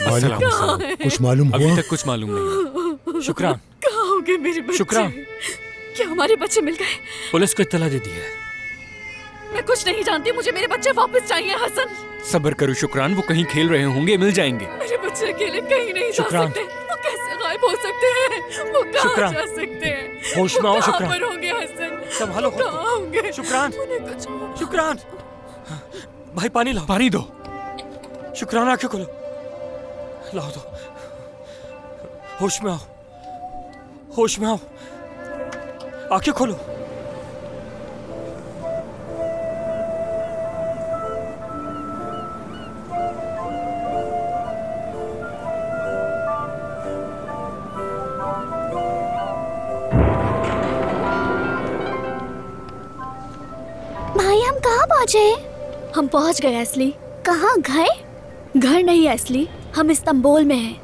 वालेकुम सलाम। कुछ मालूम हुआ? अभी तक कुछ मालूम नहीं। शुक्रान। कहाँ हो गए मेरे बच्चे? शुक्रान। क्या हमारे बच्चे मिल गए? पुलिस को इत्तला दे दी है। मैं कुछ नहीं जानती, मुझे मेरे बच्चे वापस चाहिए हसन। सब्र करो शुक्रान, वो कहीं खेल रहे होंगे, मिल जाएंगे। मेरे बच्चे अकेले कहीं नहीं जा शुक्रान। सकते। वो कैसे गायब हो सकते हैं? वो कहाँ शुक्रान। जा सकते हैं? होश में आओ वो कहाँ शुक्रान। पर होंगे हसन? संभालो खुद को। कहाँ होंगे? शुक्रान। उन्हें कुछ शुक्रान। भाई पानी लाओ। पानी दो। शुक्रान आंखें खोलो। लाओ दो। होश में आओ, होश में आओ, आंखें खोलो। भाई हम कहाँ पहुँचे? हम पहुँच गए असली। कहाँ? घर? घर नहीं असली, हम इस्तांबुल में हैं।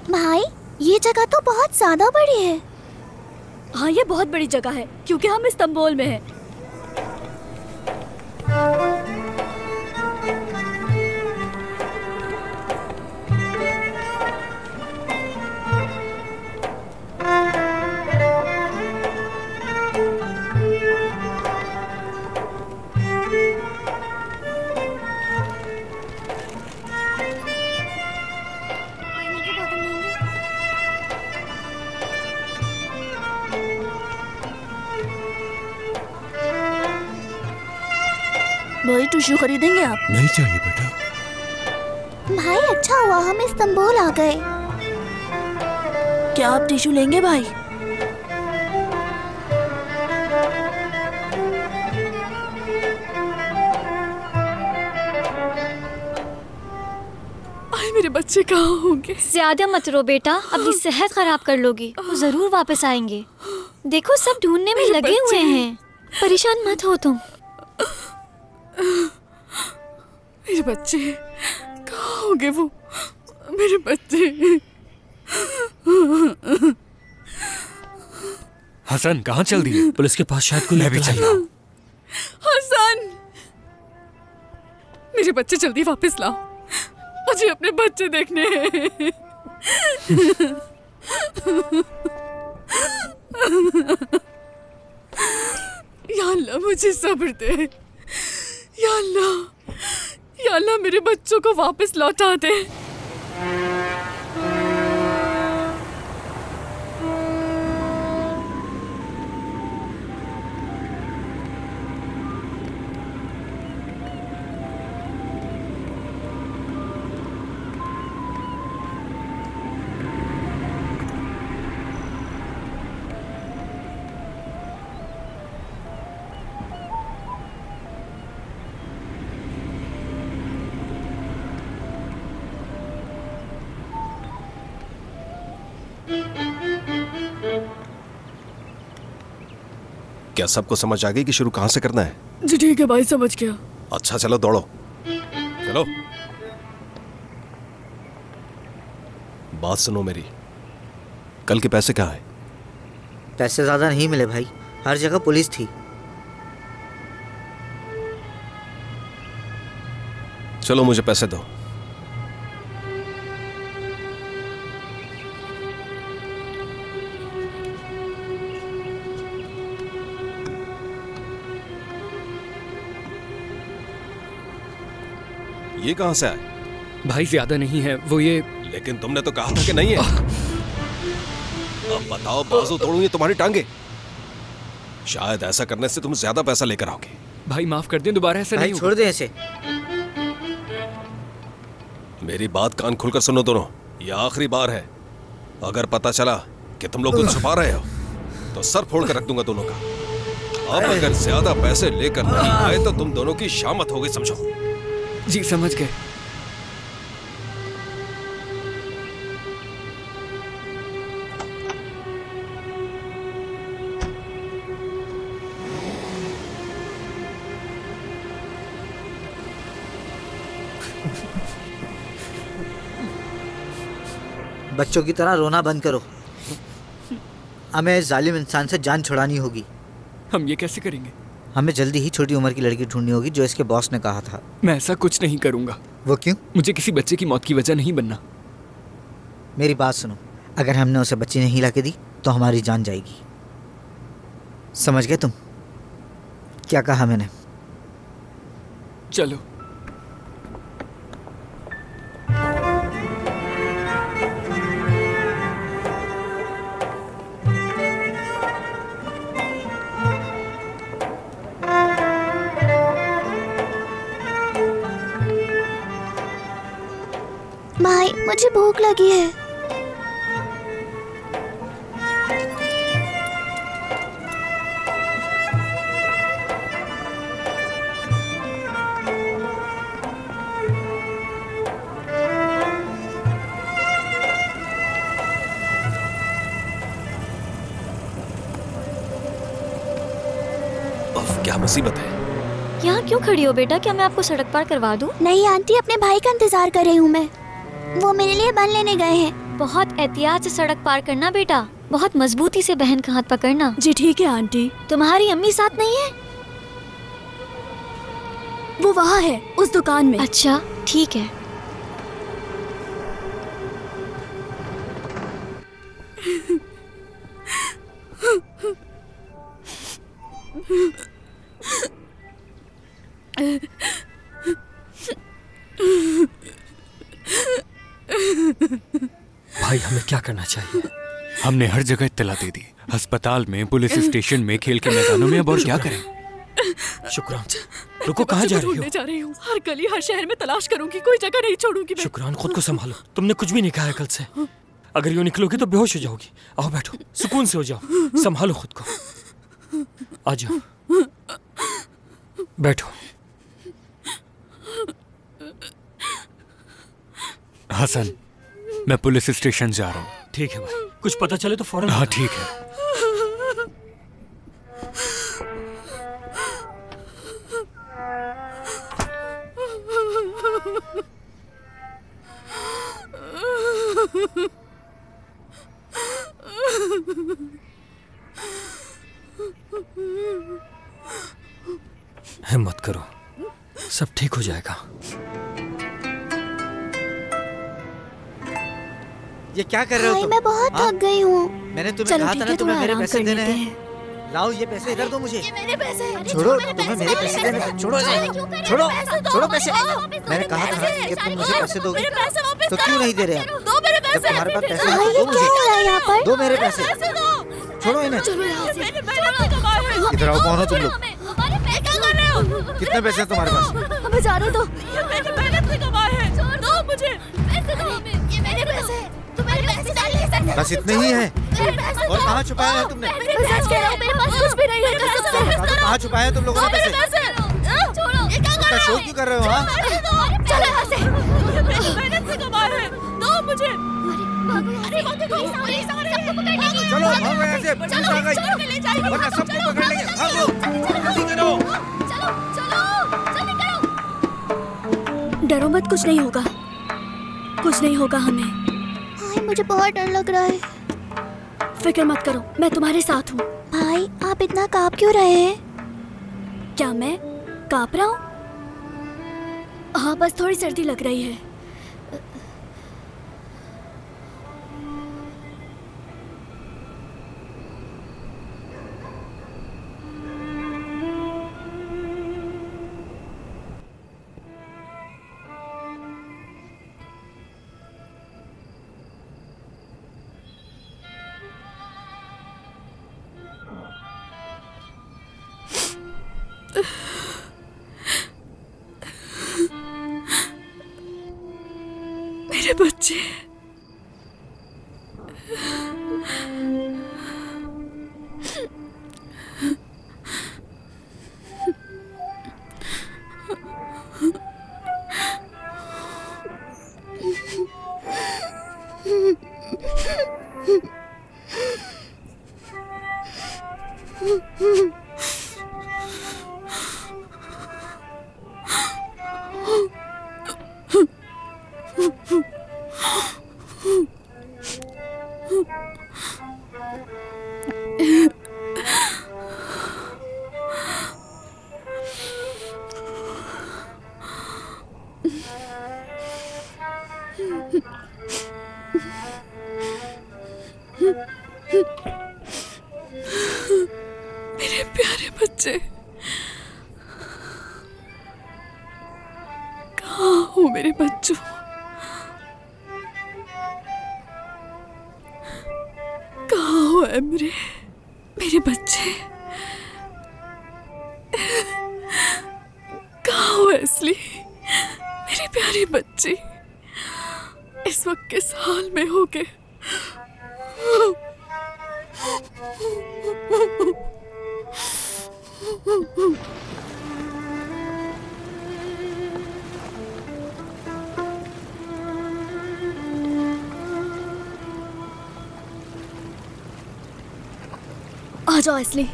भाई ये जगह तो बहुत ज्यादा बड़ी है। हाँ ये बहुत बड़ी जगह है क्योंकि हम इस्तांबुल में हैं। भाई टिश्यू खरीदेंगे आप? नहीं चाहिए बेटा। भाई अच्छा हुआ हम इस्तांबुल आ गए। क्या आप टिश्यू लेंगे भाई? आए मेरे बच्चे कहाँ होंगे? ज्यादा मत रो बेटा, अपनी सेहत खराब कर लोगी। वो जरूर वापस आएंगे। देखो सब ढूंढने में लगे हुए हैं, परेशान मत हो तुम। मेरे बच्चे कहाँ होंगे? वो मेरे बच्चे। हसन कहाँ चल दिए? पुलिस के पास शायद कोई भी चल रहा। हसन मेरे बच्चे जल्दी वापस लाओ, मुझे अपने बच्चे देखने हैं। या अल्लाह मुझे सब्र दे। या अल्लाह मेरे बच्चों को वापस लौटा दे। क्या सबको समझ आ गई कि शुरू कहां से करना है? जी ठीक है भाई, समझ गया। अच्छा चलो दौड़ो, चलो। बात सुनो मेरी, कल के पैसे कहाँ है? पैसे ज्यादा नहीं मिले भाई, हर जगह पुलिस थी। चलो मुझे पैसे दो। ये कहां से आए? भाई ज्यादा नहीं है वो, ये। लेकिन तुमने तो कहा था कि नहीं है। अब बताओ, बाजू तोड़ूं ये तुम्हारी टांगे? शायद ऐसा करने से तुम ज्यादा पैसा लेकर आओगे। भाई माफ कर दें, दोबारा ऐसा नहीं होगा। छोड़ दें इसे। मेरी बात कान खुलकर सुनो दोनों, ये आखिरी बार है। अगर पता चला कि तुम लोग कुछ छुपा रहे हो तो सर फोड़ कर रख दूंगा दोनों का। अब अगर ज्यादा पैसे लेकर नहीं आए तो तुम दोनों की शामत हो गई, समझो। जी समझ गए। बच्चों की तरह रोना बंद करो। हमें इस जालिम इंसान से जान छुड़ानी होगी। हम ये कैसे करेंगे? हमें जल्दी ही छोटी उम्र की लड़की ढूंढनी होगी जो इसके बॉस ने कहा था। मैं ऐसा कुछ नहीं करूंगा। वो क्यों? मुझे किसी बच्चे की मौत की वजह नहीं बनना। मेरी बात सुनो, अगर हमने उसे बच्ची नहीं लाके दी तो हमारी जान जाएगी। समझ गए तुम? क्या कहा मैंने? चलो। भाई मुझे भूख लगी है। क्या मुसीबत है? यहाँ क्यों खड़ी हो बेटा? क्या मैं आपको सड़क पार करवा दूँ? नहीं आंटी, अपने भाई का इंतजार कर रही हूँ मैं। वो मेरे लिए बन लेने गए हैं। बहुत एहतियात से सड़क पार करना बेटा, बहुत मजबूती से बहन का हाथ पकड़ना। जी ठीक है आंटी। तुम्हारी अम्मी साथ नहीं है? वो वहाँ है, उस दुकान में। अच्छा ठीक है। भाई हमें क्या करना चाहिए? हमने हर जगह इत्तला दे दी, अस्पताल में, पुलिस स्टेशन में, खेल के मैदानों में। अब और क्या करें? शुक्रान, रुको, कहाँ जा रही हो? जा रही हूँ, हर गली हर शहर में तलाश करूंगी, कोई जगह नहीं छोड़ूंगी मैं। शुक्रान, खुद को संभालो। तुमने कुछ भी नहीं खाया कल से। अगर यूँ निकलोगी तो बेहोश हो जाओगी। आओ बैठो, सुकून से हो जाओ, संभालो खुद को। आ जाओ, बैठो। हसन, मैं पुलिस स्टेशन जा रहा हूँ। ठीक है भाई, कुछ पता चले तो फौरन। हाँ ठीक है। हिम्मत करो, सब ठीक हो जाएगा। ये क्या कर रहे हो तुम? मैं बहुत थक गई हूँ। मैंने तुम्हें कहा था ना तुम्हें मेरे पैसे देने हैं। लाओ ये पैसे इधर दो मुझे। मेरे पैसे छोड़ो, तुम्हें मेरे पैसे देने हैं। छोड़ो छोड़ो छोड़ो पैसे। मैंने कहा था कि तुम मुझे पैसे दोगे, तो क्यों नहीं दे रहे आप? दो मेरे पैसे। जब तुम्हारे पास पैसे हैं तो दो मुझे। क्या हो रहा है यहाँ पर? दो मेरे पैसे। छोड़ो इन्हें। इधर आओ, कौन हो तुम लोग? कितने पैसे हैं तुम्हारे पास? हमें जाने दो। बस इतने ही है? और कहाँ छुपाया है तुमने? मेरे पास कुछ भी नहीं है। कहाँ छुपाया तुम लोगों ने पैसे? इतना शो क्यों कर रहे हो? हाँ, चलो यहाँ से। मेहनत से कमाए हैं, दो मुझे। चलो करो, भागो यहाँ से, पुलिस आ गई, वरना सबको पकड़ लेंगे, भागो, जल्दी करो। डरो मत, कुछ नहीं होगा, कुछ नहीं होगा हमें। भाई मुझे बहुत डर लग रहा है। फिक्र मत करो, मैं तुम्हारे साथ हूँ। भाई आप इतना कांप क्यों रहे हैं? क्या मैं कांप रहा हूँ? हाँ, बस थोड़ी सर्दी लग रही है। मेरे बच्चे, मेरे प्यारे बच्चे, कहाँ हो मेरे बच्चों? कहाँ हो एमरे, मेरे बच्चे? कहाँ हो एस्ली, मेरे प्यारे बच्चे? इस वक्त किस हाल में होगे? आ जाओ एस्ली।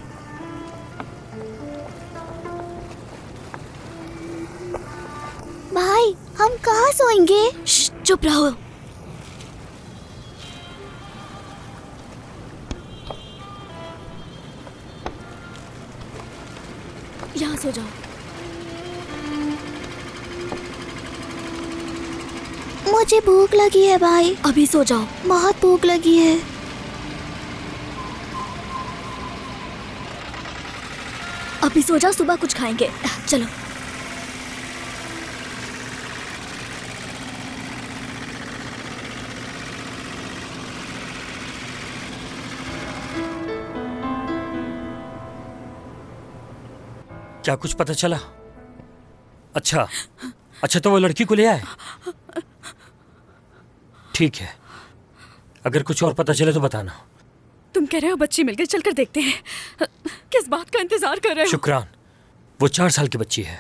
भाई हम कहाँ सोएंगे? चुप रहो। यहाँ सो जाओ। मुझे भूख लगी है भाई। अभी सो जाओ। बहुत भूख लगी है। अभी सो जाओ, सुबह कुछ खाएंगे। चलो। क्या कुछ पता चला? अच्छा, तो वो लड़की को ले आए? ठीक है, अगर कुछ और पता चले तो बताना। तुम कह रहे हो बच्ची मिल गई, चलकर देखते हैं। किस बात का इंतजार कर रहे हो? शुक्रान, वो 4 साल की बच्ची है।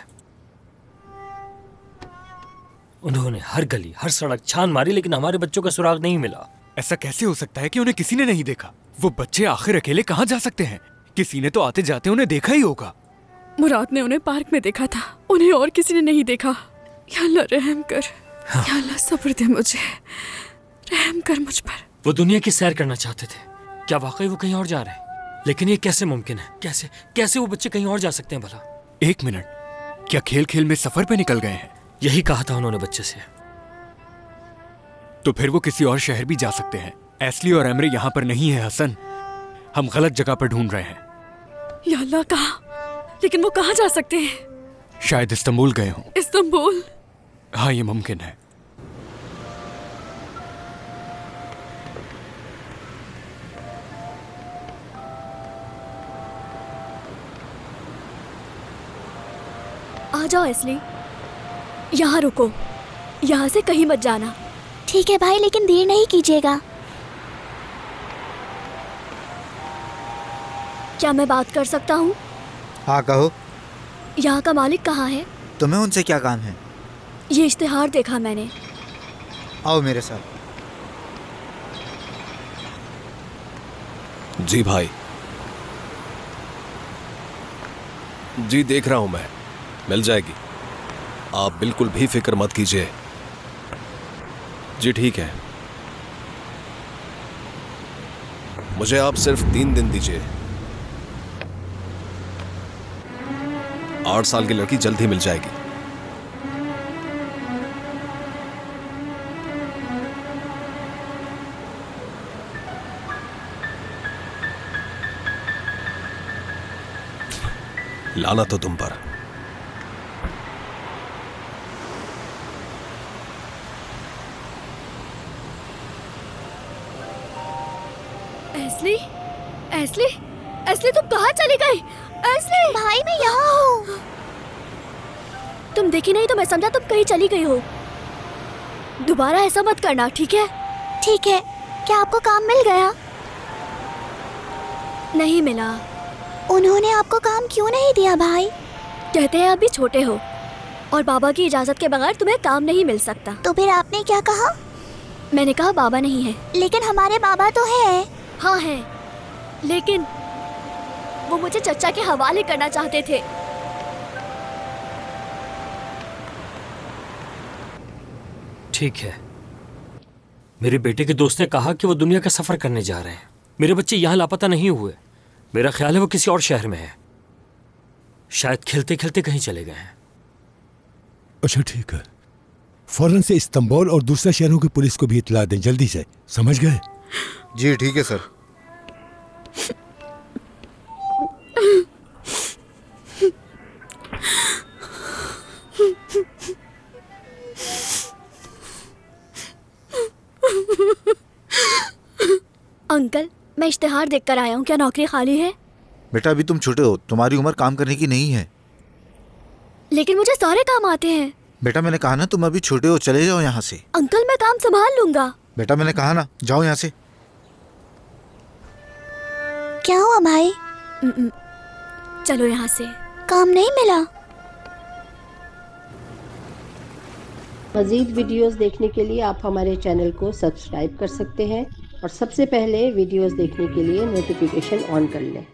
उन्होंने हर गली, हर सड़क छान मारी, लेकिन हमारे बच्चों का सुराग नहीं मिला। ऐसा कैसे हो सकता है कि उन्हें किसी ने नहीं देखा? वो बच्चे आखिर अकेले कहाँ जा सकते हैं? किसी ने तो आते जाते उन्हें देखा ही होगा। मुराद ने उन्हें पार्क में देखा था, उन्हें और किसी ने नहीं देखा। या अल्लाह रहम कर। हाँ। या अल्लाह सब्र दे मुझे, रहम कर मुझ पर। वो दुनिया की सैर करना चाहते थे। क्या वाकई वो कहीं और जा रहे हैं? लेकिन ये कैसे मुमकिन है? कैसे वो बच्चे कहीं और जा सकते हैं भला? 1 मिनट, क्या खेल खेल में सफर पे निकल गए हैं? यही कहा था उन्होंने बच्चे से। तो फिर वो किसी और शहर भी जा सकते हैं। एस्ली और एमरे यहाँ पर नहीं है हसन, हम गलत जगह पर ढूंढ रहे हैं। या अल्लाह, कहाँ? लेकिन वो कहाँ जा सकते हैं? शायद इस्तांबुल गए हों। इस्तांबुल? हाँ, ये मुमकिन है। आ जाओ एस्ली, यहाँ रुको, यहाँ से कहीं मत जाना। ठीक है भाई, लेकिन देर नहीं कीजिएगा। क्या मैं बात कर सकता हूँ? हाँ कहो। यहाँ का मालिक कहाँ है? तुम्हें उनसे क्या काम है? ये इश्तिहार देखा मैंने। आओ मेरे साथ। जी भाई, जी देख रहा हूं मैं, मिल जाएगी, आप बिल्कुल भी फिक्र मत कीजिए। जी ठीक है, मुझे आप सिर्फ 3 दिन दीजिए। 8 साल की लड़की जल्द ही मिल जाएगी। लाना तो तुम पर। एस्ली, एस्ली, एस्ली तुम कहाँ चली गई? एस्ली भाई मैं यहाँ हूँ। तुम देखी नहीं तो मैं समझा तुम कहीं चली गई हो। दोबारा ऐसा मत करना, ठीक है? ठीक है। क्या आपको काम मिल गया? नहीं मिला। उन्होंने आपको काम क्यों नहीं दिया भाई? कहते हैं अभी छोटे हो और बाबा की इजाजत के बगैर तुम्हें काम नहीं मिल सकता। तो फिर आपने क्या कहा? मैंने कहा बाबा नहीं है। लेकिन हमारे बाबा तो है। हाँ है, लेकिन वो मुझे चचा के हवाले करना चाहते थे। ठीक है, मेरे बेटे के दोस्त ने कहा कि वो दुनिया का सफर करने जा रहे हैं। मेरे बच्चे यहाँ लापता नहीं हुए। मेरा ख्याल है वो किसी और शहर में है। शायद खेलते खेलते कहीं चले गए हैं। अच्छा ठीक है, फौरन से इस्तांबुल और दूसरे शहरों की पुलिस को भी इत्तला दें, जल्दी से। समझ गए? जी ठीक है सर। अंकल, मैं इश्तिहार देखकर आया हूँ, क्या नौकरी खाली है? बेटा अभी तुम छोटे हो, तुम्हारी उम्र काम करने की नहीं है। लेकिन मुझे सारे काम आते हैं। बेटा मैंने कहा ना, तुम अभी छोटे हो, चले जाओ यहाँ से। अंकल मैं काम संभाल लूंगा। बेटा मैंने कहा ना, जाओ यहाँ से। क्या हुआ भाई? चलो यहाँ से। काम नहीं मिला? मज़ीद वीडियोस देखने के लिए आप हमारे चैनल को सब्सक्राइब कर सकते हैं और सबसे पहले वीडियोस देखने के लिए नोटिफिकेशन ऑन कर लें।